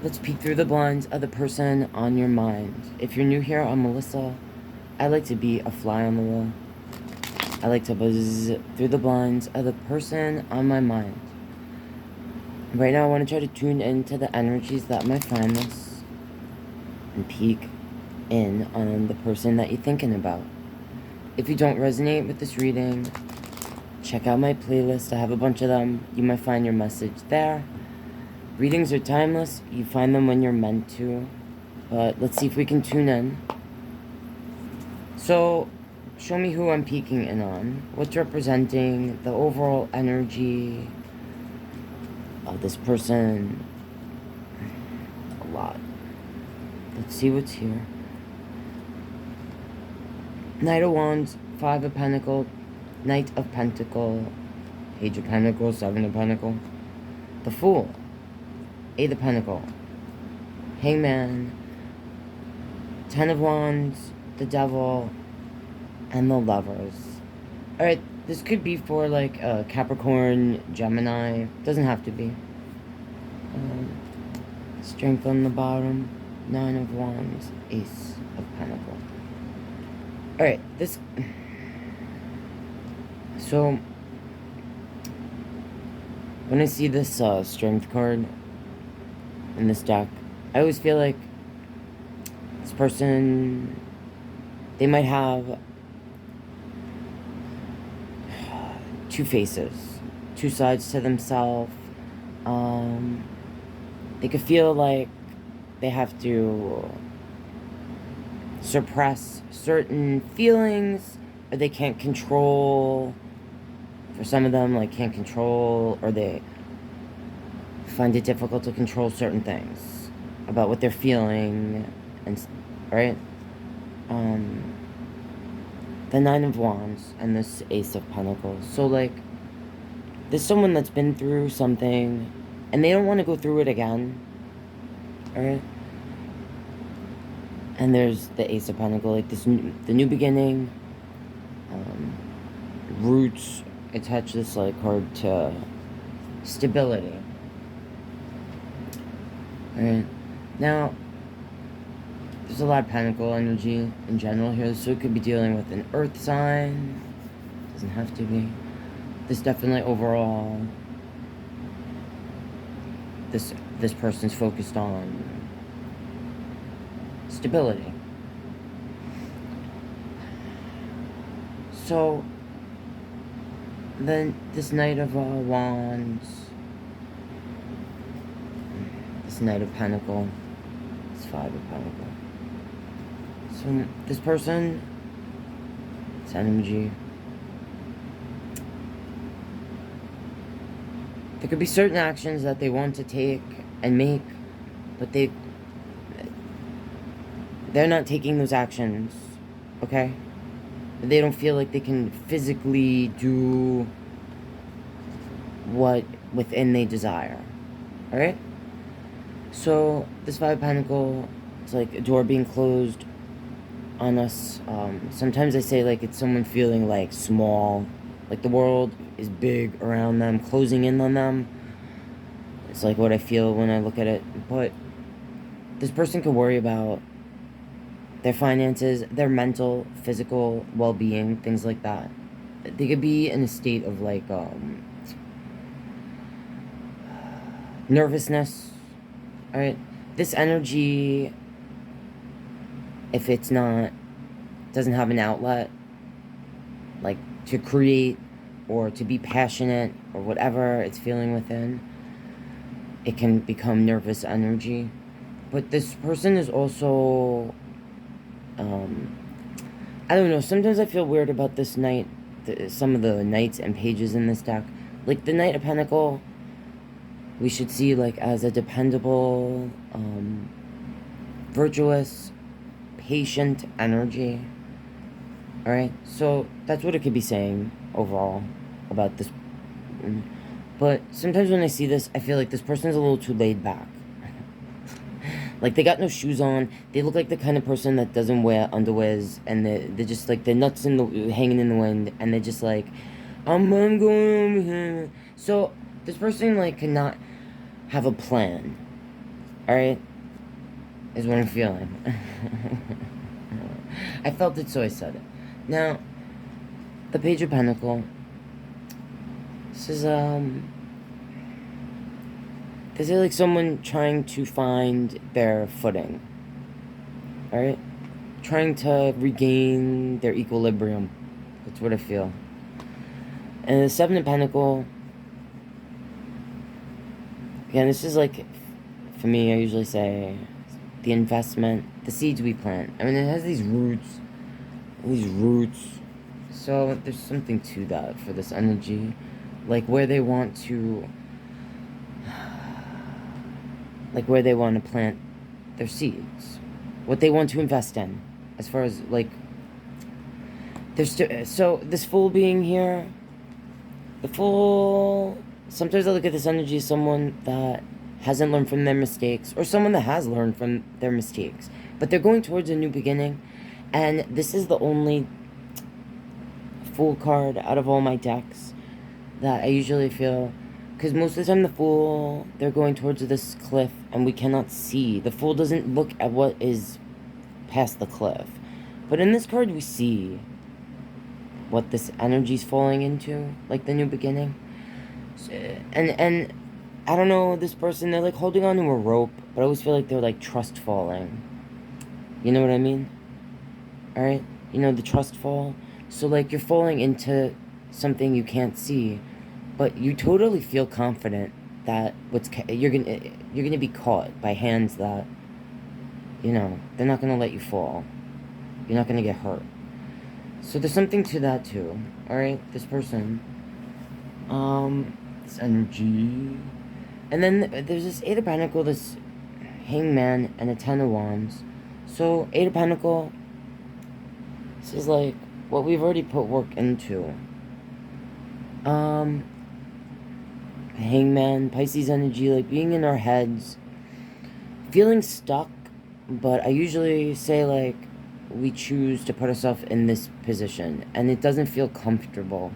Let's peek through the blinds of the person on your mind. If you're new here, I'm Melissa. I like to be a fly on the wall. I like to buzz through the blinds of the person on my mind. Right now, I want to try to tune into the energies that might find this and peek in on the person that you're thinking about. If you don't resonate with this reading, check out my playlist. I have a bunch of them. You might find your message there. Readings are timeless. You find them when you're meant to. But let's see if we can tune in. So, show me who I'm peeking in on. What's representing the overall energy of this person? A lot. Let's see what's here. Knight of Wands, Five of Pentacles, Knight of Pentacles, Page of Pentacles, Seven of Pentacles, the Fool, Eight of Pentacles, Hangman, Ten of Wands, the Devil, and the Lovers. Alright, this could be for like Capricorn, Gemini. Doesn't have to be. Strength on the bottom, Nine of Wands, Ace of Pentacles. Alright, this... So, when I see this strength card in this deck, I always feel like this person, they might have two faces, two sides to themselves. They could feel like they have to suppress certain feelings, or they can't control. For some of them, like, can't control, or they find it difficult to control certain things about what they're feeling, and right? The Nine of Wands and this Ace of Pentacles. So, like, there's someone that's been through something, and they don't want to go through it again, alright? And there's the Ace of Pentacles, like, the new beginning, roots. Attach this like card to stability. Alright. Now, there's a lot of pentacle energy in general here, so it could be dealing with an earth sign. Doesn't have to be. This definitely overall, this person's focused on stability. So then this Knight of Wands, this Knight of Pentacles, this Five of Pentacles. So this person, this energy, there could be certain actions that they want to take and make, but they're not taking those actions, okay? They don't feel like they can physically do what within they desire. Alright? So, this Five of Pentacles, it's like a door being closed on us. Sometimes I say like it's someone feeling like small, like the world is big around them, closing in on them. It's like what I feel when I look at it. But this person can worry about their finances, their mental, physical well-being, things like that. They could be in a state of like nervousness. Alright? This energy, if it's not, doesn't have an outlet, like to create or to be passionate or whatever it's feeling within, it can become nervous energy. But this person is also, I don't know, sometimes I feel weird about this knight, some of the knights and pages in this deck. Like the Knight of Pentacles, we should see like as a dependable, virtuous, patient energy. Alright, so that's what it could be saying overall about this. But sometimes when I see this, I feel like this person is a little too laid back. Like, they got no shoes on. They look like the kind of person that doesn't wear underwears. And they're just, like, their nuts hanging in the wind. And they're just like, I'm going over here. So, this person, like, cannot have a plan. Alright? Is what I'm feeling. I felt it, so I said it. Now, the Page of Pentacles. This is, this is like someone trying to find their footing. Alright? Trying to regain their equilibrium. That's what I feel. And the Seven of Pentacles. Again, this is like, for me, I usually say, the investment, the seeds we plant. I mean, it has these roots. So, there's something to that for this energy. Like, where they want to... Like, where they want to plant their seeds. What they want to invest in. As far as, like... So, this Fool being here... The Fool... Sometimes I look at this energy as someone that hasn't learned from their mistakes, or someone that has learned from their mistakes, but they're going towards a new beginning, and this is the only Fool card out of all my decks that I usually feel, because most of the time the Fool, they're going towards this cliff, and we cannot see. The Fool doesn't look at what is past the cliff, but in this card we see what this energy's falling into, like the new beginning. And I don't know, this person, they're like holding on to a rope, but I always feel like they're like trust falling. You know what I mean? Alright? You know, the trust fall. So like you're falling into something you can't see, but you totally feel confident that you're gonna be caught by hands that, you know, they're not gonna let you fall. You're not gonna get hurt. So there's something to that too. Alright? This person. This energy. And then there's this Eight of Pentacles, this Hangman, and a Ten of Wands. So, Eight of Pentacles, this is like what we've already put work into. Hangman, Pisces energy, like being in our heads, feeling stuck, but I usually say like we choose to put ourselves in this position, and it doesn't feel comfortable.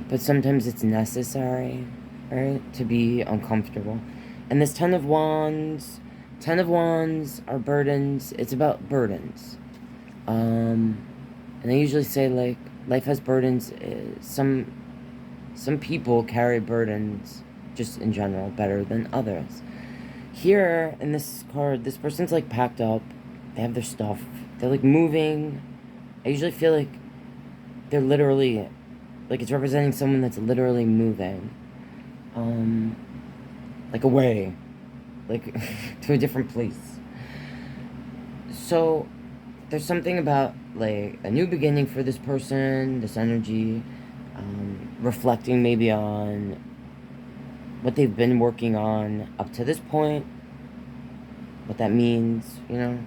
But sometimes it's necessary, right, to be uncomfortable. And this Ten of Wands are burdens. It's about burdens. And I usually say, like, life has burdens. Some people carry burdens, just in general, better than others. Here, in this card, this person's, like, packed up. They have their stuff. They're, like, moving. I usually feel like they're literally... Like, it's representing someone that's literally moving. Like, away. Like, to a different place. So, there's something about, like, a new beginning for this person, this energy, reflecting maybe on what they've been working on up to this point, what that means, you know?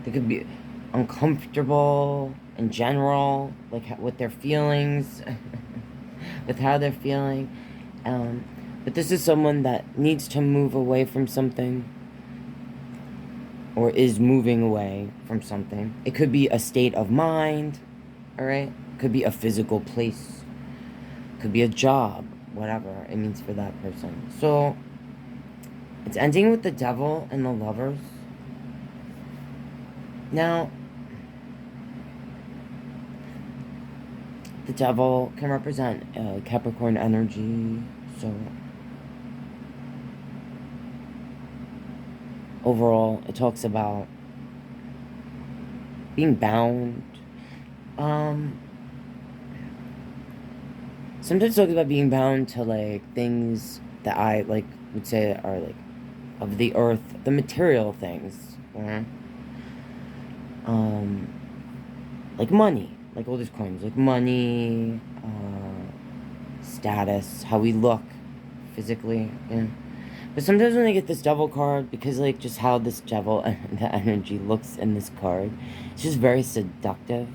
They could be uncomfortable in general, like with their feelings, with how they're feeling. But this is someone that needs to move away from something, or is moving away from something. It could be a state of mind, alright? It could be a physical place. It could be a job, whatever it means for that person. So, it's ending with the Devil and the Lovers. Now, the Devil can represent Capricorn energy, so overall, it talks about being bound. Sometimes it talks about being bound to, like, things that I, like, would say are, like, of the earth, the material things, you know? Like money. Like all these coins, like money, status, how we look physically, yeah. But sometimes when I get this Devil card, because like just how this Devil and the energy looks in this card, it's just very seductive.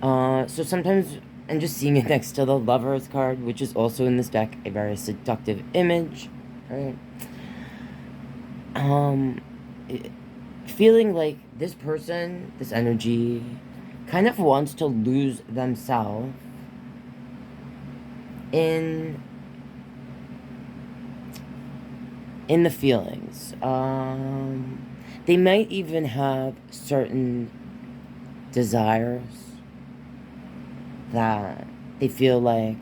So sometimes, and just seeing it next to the Lovers card, which is also in this deck, a very seductive image, right? Feeling like this person, this energy, kind of wants to lose themselves in in the feelings. They might even have certain desires that they feel like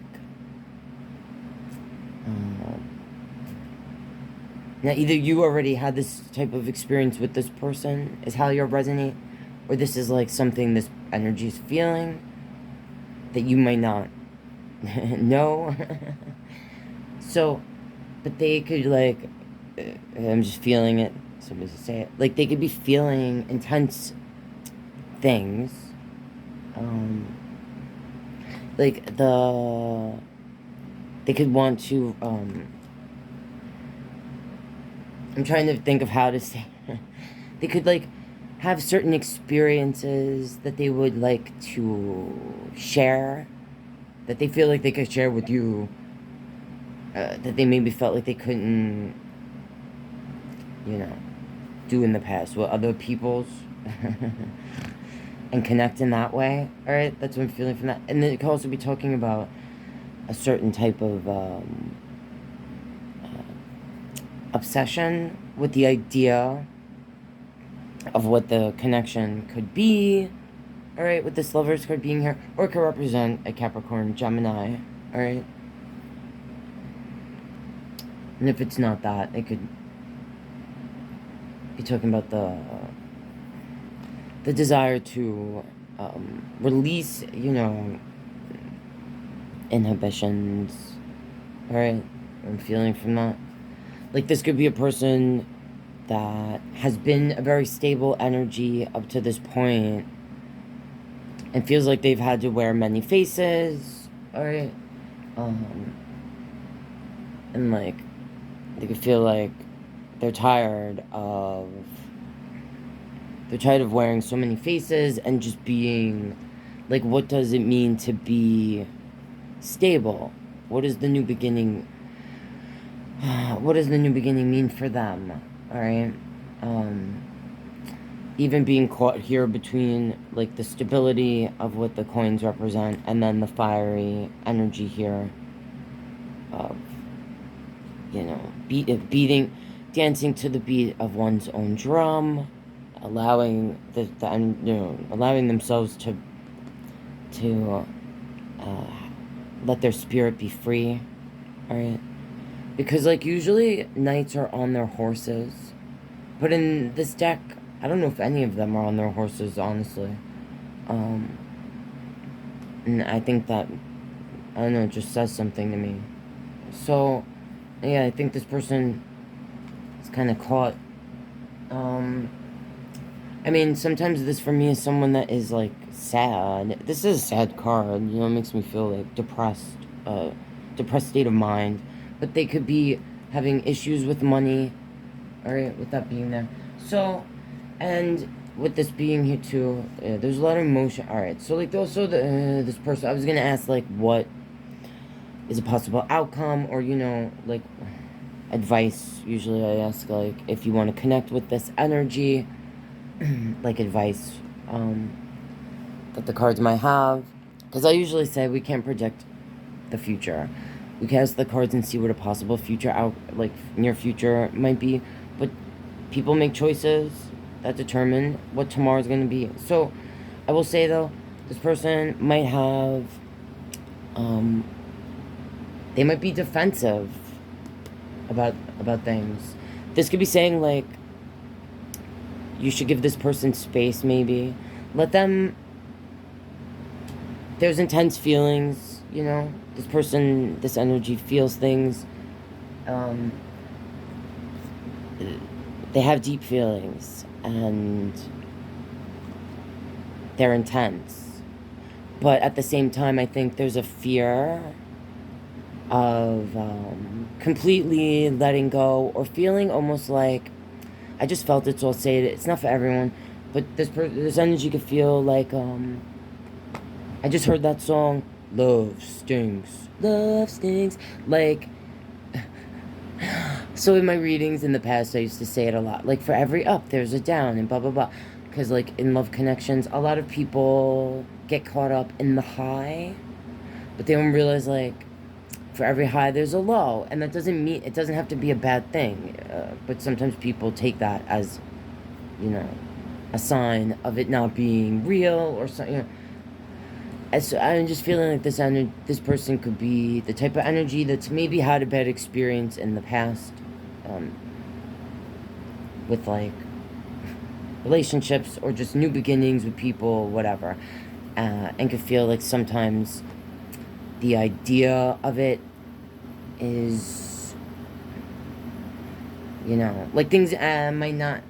now either you already had this type of experience with this person is how you'll resonate, or this is like something this energy is feeling that you might not know. So, but they could like, I'm just feeling it, somebody to say it, like they could be feeling intense things, like they could want to, I'm trying to think of how to say they could like have certain experiences that they would like to share, that they feel like they could share with you, that they maybe felt like they couldn't, you know, do in the past with other people's and connect in that way. All right, that's what I'm feeling from that. And then it could also be talking about a certain type of obsession with the idea of what the connection could be. All right, with this Lovers card being here, or it could represent a Capricorn, Gemini. All right, and if it's not that, it could be talking about the desire to release, you know, inhibitions. All right, I'm feeling from that. Like this could be a person that has been a very stable energy up to this point and feels like they've had to wear many faces. All right, and like they could feel like they're tired of wearing so many faces and just being like, what does it mean to be stable? What is the new beginning? What does the new beginning mean for them? All right, even being caught here between like the stability of what the coins represent and then the fiery energy here of, you know, beating, dancing to the beat of one's own drum, allowing allowing themselves to let their spirit be free. All right, because like usually knights are on their horses, but in this deck I don't know if any of them are on their horses, honestly. And I think that, I don't know, it just says something to me. So yeah, I think this person is kind of caught. I mean, sometimes this for me is someone that is like sad. This is a sad card, you know, it makes me feel like depressed state of mind. But they could be having issues with money, all right, with that being there. So, and with this being here too, there's a lot of emotion. All right, so like also this person, I was gonna ask like what is a possible outcome, or you know, like advice. Usually I ask like if you want to connect with this energy, like advice that the cards might have, because I usually say we can't predict the future. We can ask the cards and see what a possible future near future might be, but people make choices that determine what tomorrow's going to be. So I will say though, this person might have they might be defensive about things. This could be saying like you should give this person space, maybe let them, there's intense feelings, you know, this person, this energy feels things, they have deep feelings and they're intense, but at the same time I think there's a fear of completely letting go, or feeling almost like, I just felt it, so I'll say it, it's not for everyone, but this energy could feel like I just heard that song, love stings, like so in my readings in the past I used to say it a lot, like for every up there's a down and blah blah blah, because like in love connections a lot of people get caught up in the high, but they don't realize like for every high there's a low, and that doesn't mean, it doesn't have to be a bad thing, but sometimes people take that as, you know, a sign of it not being real or something. You know. So I'm just feeling like this person could be the type of energy that's maybe had a bad experience in the past, with like relationships or just new beginnings with people, whatever, and could feel like sometimes the idea of it is, you know, like things might not,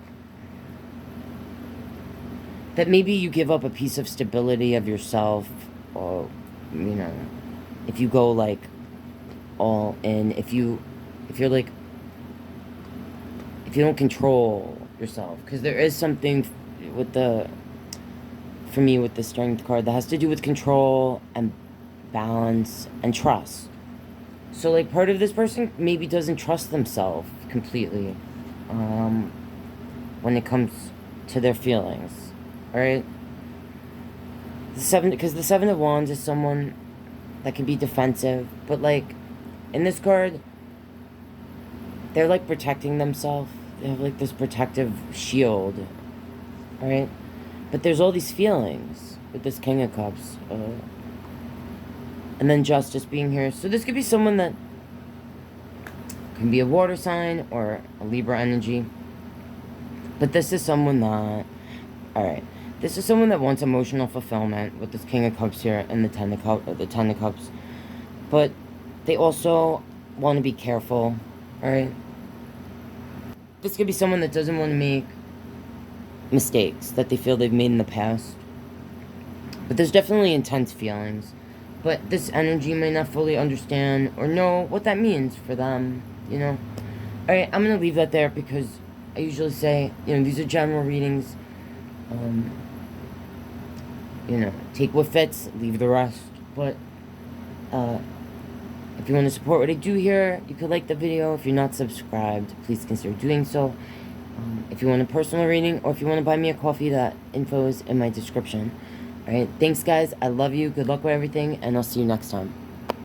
that maybe you give up a piece of stability of yourself, or, you know, if you go like all in, if you're like, if you don't control yourself, because there is something with the, for me, with the Strength card that has to do with control and balance and trust. So like part of this person maybe doesn't trust themselves completely, when it comes to their feelings. All right, because the Seven of Wands is someone that can be defensive, but like in this card, they're like protecting themselves. They have like this protective shield. All right, but there's all these feelings with this King of Cups, and then Justice being here. So this could be someone that can be a water sign or a Libra energy, but this is someone that, all right, this is someone that wants emotional fulfillment with this King of Cups here and the Ten of Cups. But they also want to be careful, alright? This could be someone that doesn't want to make mistakes that they feel they've made in the past. But there's definitely intense feelings. But this energy may not fully understand or know what that means for them, you know? Alright, I'm going to leave that there because I usually say, you know, these are general readings. You know, take what fits, leave the rest. But if you want to support what I do here, you could like the video. If you're not subscribed, please consider doing so. If you want a personal reading or if you want to buy me a coffee, that info is in my description. Alright, thanks guys. I love you. Good luck with everything, and I'll see you next time.